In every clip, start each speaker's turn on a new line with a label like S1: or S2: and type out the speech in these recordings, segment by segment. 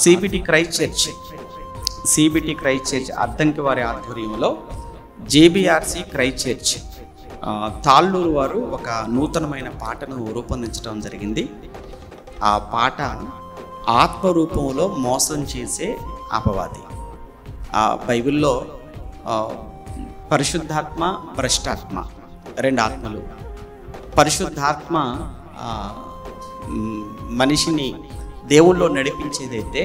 S1: CBT Christ church Addanki వారి ఆధ్వర్యంలో జేబీఆర్సి Christ church Talluru వారు ఒక నూతనమైన పాటను రూపొందించడం జరిగింది. ఆ పాట ఆత్మరూపంలో మోసం చేసే అపవాది. బైబిల్లో పరిశుద్ధాత్మ, భ్రష్టాత్మ, రెండు ఆత్మలు. పరిశుద్ధాత్మ మనిషిని దేవుళ్ళో నడిపించేదైతే,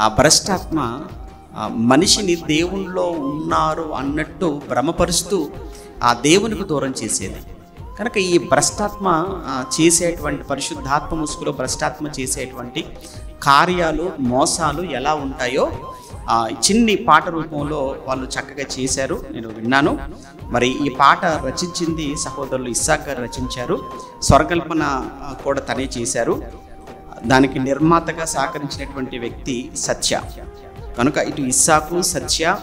S1: ఆ భ్రష్టాత్మ మనిషిని దేవుళ్ళో ఉన్నారు అన్నట్టు భ్రమపరుస్తూ ఆ దేవునికి దూరం చేసేది. కనుక ఈ భ్రష్టాత్మ చేసేటువంటి, పరిశుద్ధాత్మ ముసుగులో భ్రష్టాత్మ చేసేటువంటి కార్యాలు, మోసాలు ఎలా ఉంటాయో చిన్ని పాట రూపంలో వాళ్ళు చక్కగా చేశారు, నేను విన్నాను. మరి ఈ పాట రచించింది సహోదరులు ఇస్సాక్ గారు రచించారు. స్వరకల్పన కూడా తనే చేశారు. దానికి నిర్మాతగా సహకరించినటువంటి వ్యక్తి సత్య. కనుక ఇటు ఇస్సాకు, సత్య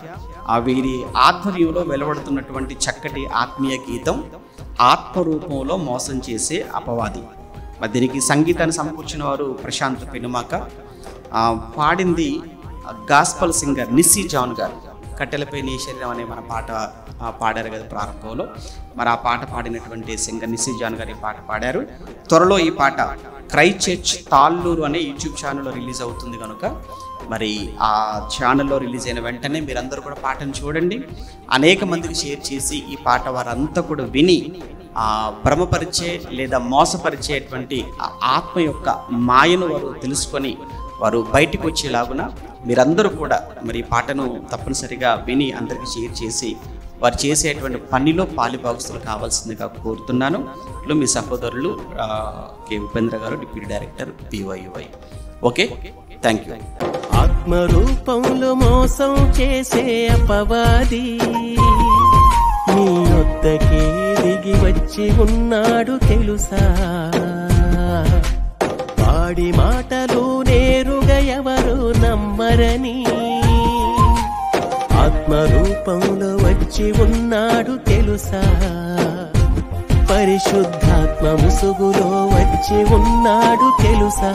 S1: వీరి ఆధ్వర్యంలో వెలువడుతున్నటువంటి చక్కటి ఆత్మీయ గీతం ఆత్మరూపంలో మోసం చేసే అపవాది. మరి దీనికి సంగీతాన్ని సమకూర్చిన వారు ప్రశాంత్ పెనుమాక. పాడింది గాస్పల్ సింగర్ నిస్సీ జాన్ గారు. కట్టెలపై నీ శరీరం అనే మన పాట పాడారు కదా ప్రారంభంలో. మరి ఆ పాట పాడినటువంటి సింగర్ నిస్సీ జాన్ గారు ఈ పాట పాడారు. త్వరలో ఈ పాట క్రైస్ట్ చర్చ్ తాళ్ళూరు అనే యూట్యూబ్ ఛానల్లో రిలీజ్ అవుతుంది. కనుక మరి ఆ ఛానల్లో రిలీజ్ అయిన వెంటనే మీరందరూ కూడా పాటను చూడండి, అనేక మందికి షేర్ చేసి ఈ పాట వారంతా కూడా విని భ్రమపరిచే లేదా మోసపరిచేటువంటి ఆత్మ యొక్క మాయను వారు తెలుసుకొని వారు బయటికి వచ్చేలాగున మీరందరూ కూడా మరి ఈ పాటను తప్పనిసరిగా విని అందరికీ షేర్ చేసి వారు చేసేటువంటి పనిలో పాలిభాగస్తులు కావాల్సిందిగా కోరుతున్నాను. మీ సహోదరులు కె ఉపేంద్ర గారు, deputy director, BYUI. Okay, thank you.
S2: ఆత్మరూపంలో మోసం చేసే అపవాది నీ వద్దకే దిగి వచ్చి ఉన్నాడు తెలుసా? వాడి మాటలు నేరుగా ఎవరు నమ్మరని ఆత్మరూపంలో వచ్చి ఉన్నాడు తెలుసా? పరిశుద్ధాత్మ ముసుగులో వచ్చి ఉన్నాడు తెలుసా?